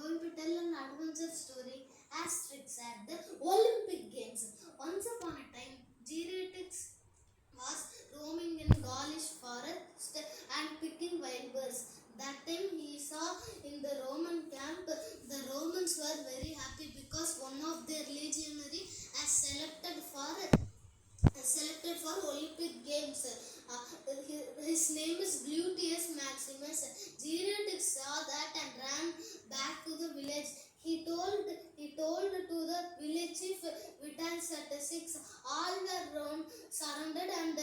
going to tell an adventure story Asterix at the Olympic Games. Once upon a time, Geretics was roaming in Gaulish forest and picking wild birds. That time he saw in the Roman camp, the Romans were very happy because one of their legionary has selected for Olympic Games. His name is Gluteus Maximus. Geretics saw that and ran back to the village. He told to the village chief Vitalis at 6. All were surrounded and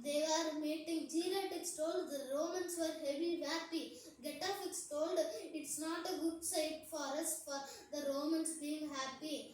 they were meeting. Geretics told the Romans were heavy happy. Getafix told it's not a good sight for us for the Romans being happy.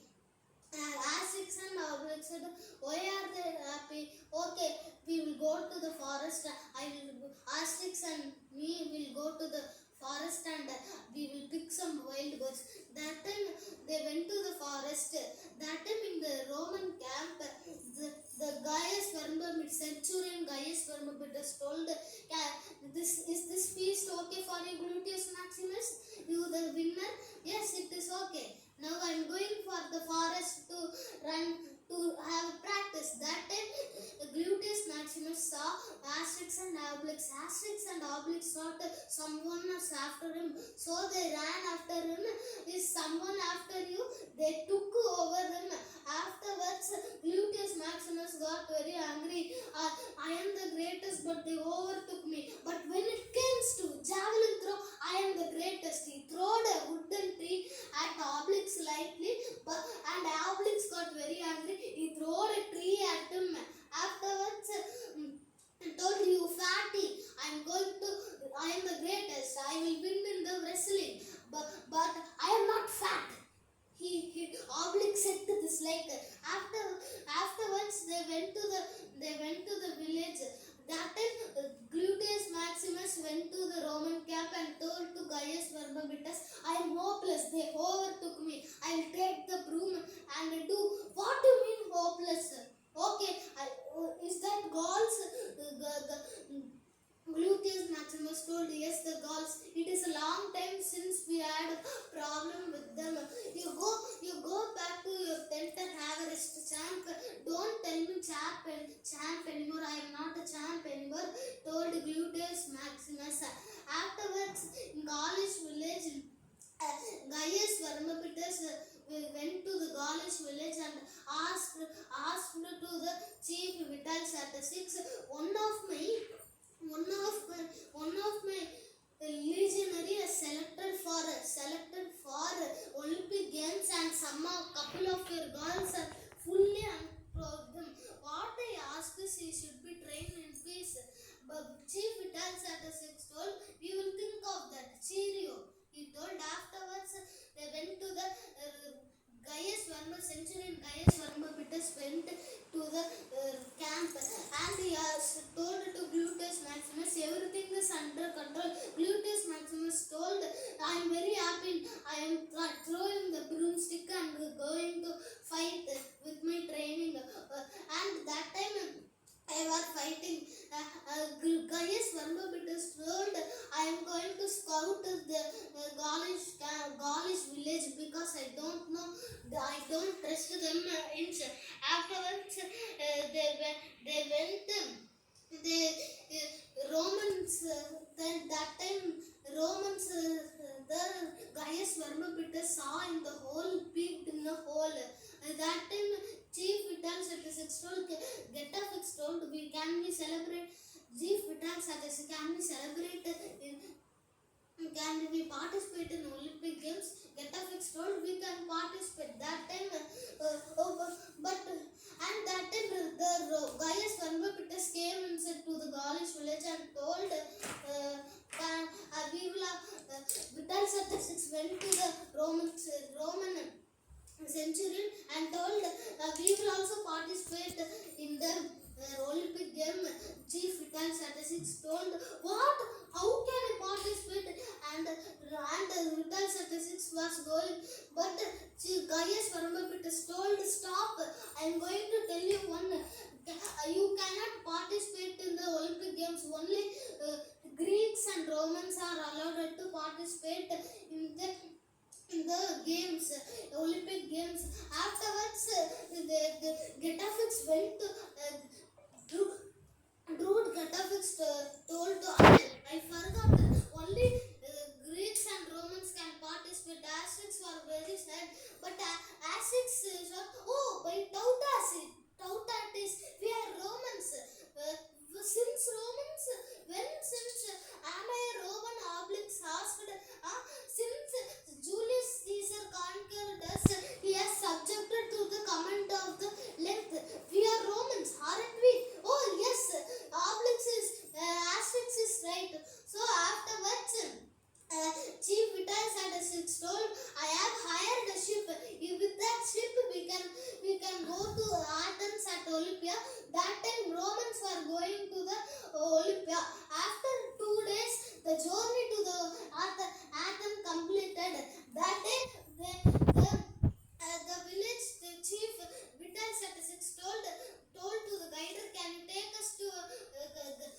Asterix and Obelix said, why are they happy? Okay, we will go to the forest. Asterix and me will go to the forest and we will pick some wild birds. That time they went to the forest. That time in the Roman camp, the Gaius Vermobit, centurion Gaius Vermobitus told, is this feast okay for you, Gluteus Maximus? You the winner? Yes, it is okay. Now I am going for the forest to run to have practice. That time Gluteus Maximus saw Asterix and Obelix. Asterix and Obelix thought someone was after him, so they ran after him. Is someone after you? They took over him. Afterwards, Gluteus Maximus got very angry. I am the greatest, but they overtook me. But when it comes to javelin throw, I am the greatest. He threw a wooden tree at Obelix lightly, and Obelix got very angry. He threw a tree at him. Afterwards, he told, you fatty, I am the greatest. I will win in the wrestling. But I am not fat. Obelix said to this like afterwards they went to the village. That time Gluteus Maximus went to the Roman camp and told to Gaius Vermobitus, I am hopeless, they overtook me. I will take the broom and do. What do you mean hopeless? Okay, is that Gauls? Gluteus Maximus told, yes, the Gauls. It is a long time since we had a problem with them. You go back to your tent and have a rest, champ. Don't tell me champ anymore. I am not a champ anymore, told Gluteus Maximus. Afterwards, in Gaulish village, Gaius Vermobitus went to the Gaulish village and asked to the chief Vitalis at 6. One of my legionary is selected for Olympic Games, and couple of your girls are fully unprogram. What I asked is he should be trained in peace. But Chief Vitalis at 6 told, we will think of that. Cheerio. He told. Afterwards they went to the centurion Gaius Vermobitus went to the camp and he told to Gluteus Maximus, everything is under control. Gluteus Maximus told, I am very happy. I am throwing the broomstick and going to fight with my training. And that time I was fighting. Gaius Vermobitus told, I am going to scout the Gaulish village because I don't trust them inch. Afterwards, the Romans, the Gaius Vermobitus saw in the hole, peeked in the hole. That time, Chief Vitalis at 6 told, Getafix told, can we celebrate? Chief Vitalis at 6, can we participate in Olympic Games? Getafix told, we can participate. That time, that time the Gaius Vermobitus came inside to the Gaulish village and told, Vitalis at 6 went to the Roman centurion and told, we will also participate in the Olympic game. Chief Vitalis at 6 told, what? How can I participate? And Vitalis at 6 was going, but Gaius Vermobitus told, stop. I am going to tell you one. You cannot participate in the Olympic Games. Only Greeks and Romans are allowed to participate in the in the games, Olympic games. Afterwards, the Getafix went to Drew Getafix told to I forgot only Greeks and Romans can participate. Aztecs were very sad, but Aztecs oh by Tautatis we are Romans. Since Romans, since am I a Roman? Oblix asked, since Julius Caesar conquered us, he has subjected to the command of the length. We are Romans, aren't we? Oh yes, Oblix is Asterix is right. So afterwards, Chief Vitalis had a six told, I have hired a ship. With that ship we can go to Athens at Olympia. That time Romans were going to the Olympia. After 2 days, the journey to the Athens completed. That day the village chief Vitalis at six told to the guider, can you take us to the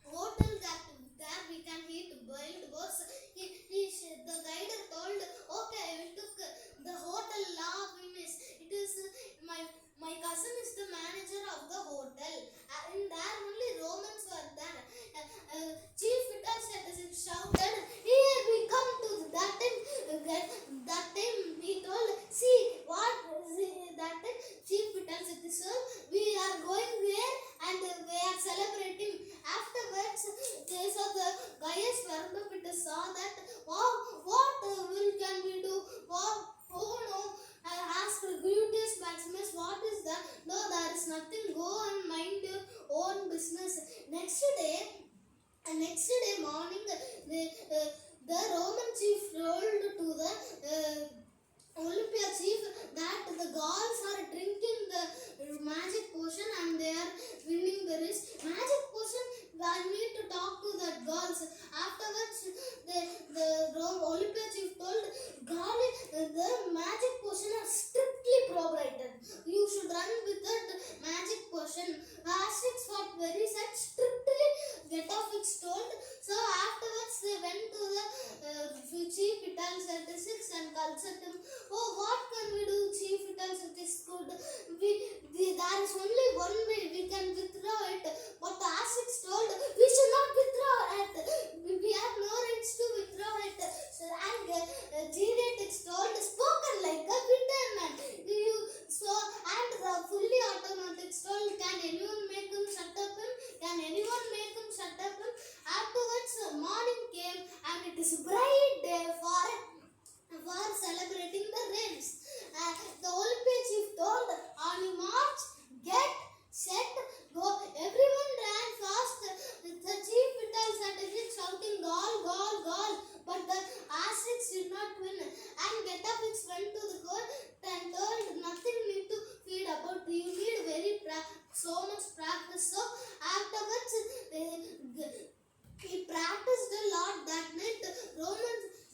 hotel that there we can eat boiled goats? The guider told, okay, we took the hotel La Venus. It is my cousin is the manager of the hotel. In there only Romans were there. Chief Vitalis shouted, here we come to that time. That time he told, see what that time Chief Vitalis we are going there and we are celebrating. Afterwards, they saw the Gaius Vermipitus saw that, wow, what can we do? Wow, oh no, I asked Gluteus Maximus, what is that? No, there is nothing. Go and mind your own business. Next day morning, the Roman chief told to the Olympia chief that the Gauls are drinking the magic potion and they are winning the race. Magic potion, I need to talk to the Gauls. Afterwards, the Olympia chief told, the magic potion are strictly prohibited. You should run with that magic potion. Aztecs were very sad, strictly Getafix told. So afterwards, they went to the chief Vitalis at 6 and consulted him. Oh, what can we do, Chief Vitalis? It is good. There is only one way we can withdraw it. But the Aztecs told, we should not withdraw it. We have no rights to withdraw it. So, and Genetics told, spoken like a bitter man. And the fully automatic told, can anyone make him shut up him? Can anyone make him shut up him? Afterwards, morning came and it is a bright day for celebrating the rains. The Olympia chief told, on your march, get set, go. Everyone ran fast. The chief Vitalis at it shouting, goal, goal, goal. But the Aztecs did not win. And Getafix went to the court and told, nothing need to feed about. You need so much practice. So afterwards, he practiced a lot that night.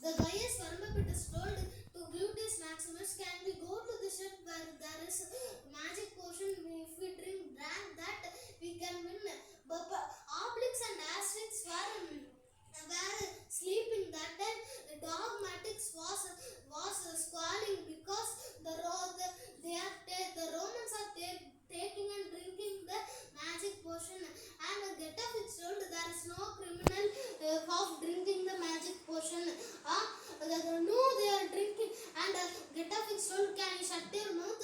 The Gaius Vermipitus told to Gluteus Maximus, can we go to the ship where there is magic potion? If we drank that, we can win. But Oblix and Asterix were sleeping that time. Dogmatics was squalling because the Romans are taking and drinking the magic potion. And Getafix told, there is no criminal of drinking the magic potion. No, they are drinking. And Getafix told, can you shut your mouth?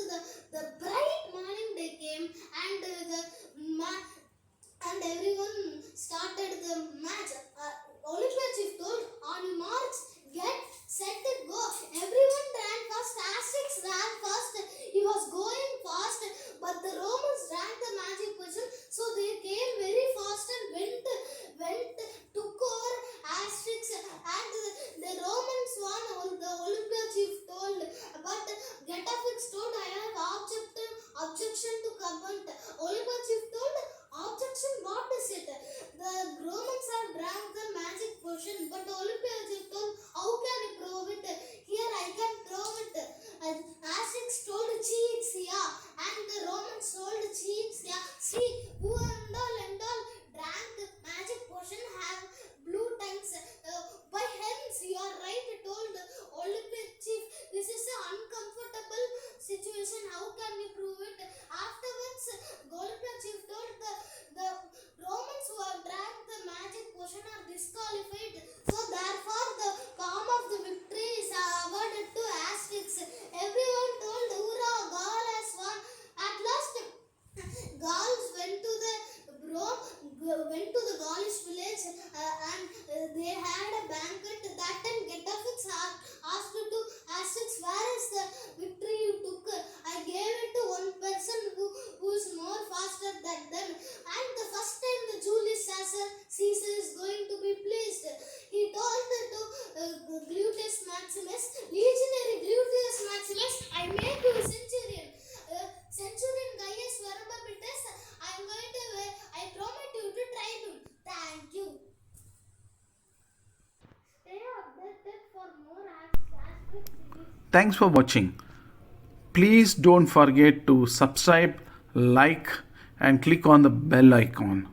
The bright morning day came and and everyone started the match. Olympia chief told, on your march, get set, go. Everyone ran fast. Aztecs ran fast. He was going fast, but the Romans drank the magic potion, so they came very fast and took over Aztecs, and the Romans won. The Olympia chief told, but Getafix told, I have objection to comment. Olympia chief told, objection, what is it? The Romans have drank the magic potion, but Olympia chief told, how can you prove it? Here I can prove it. Aztecs told, cheats, yeah, and the Romans told, cheats, yeah. See, who and all drank the magic potion have blue tongues. By hence, you are right, told Olympia chief. went to the Gaulish village and they had a banquet. That time Getafix asked to Asterix, where is the victory you took? I gave it to one person who is more faster than them. And the first time the Julius Caesar is going to be pleased. He told to Gluteus Maximus, legionary Gluteus Maximus, I make you a centurion. Centurion Gaius Velammal, I promise you to tribe him. Thank you. Stay updated for more aspects series. Thanks for watching. Please don't forget to subscribe, like, and click on the bell icon.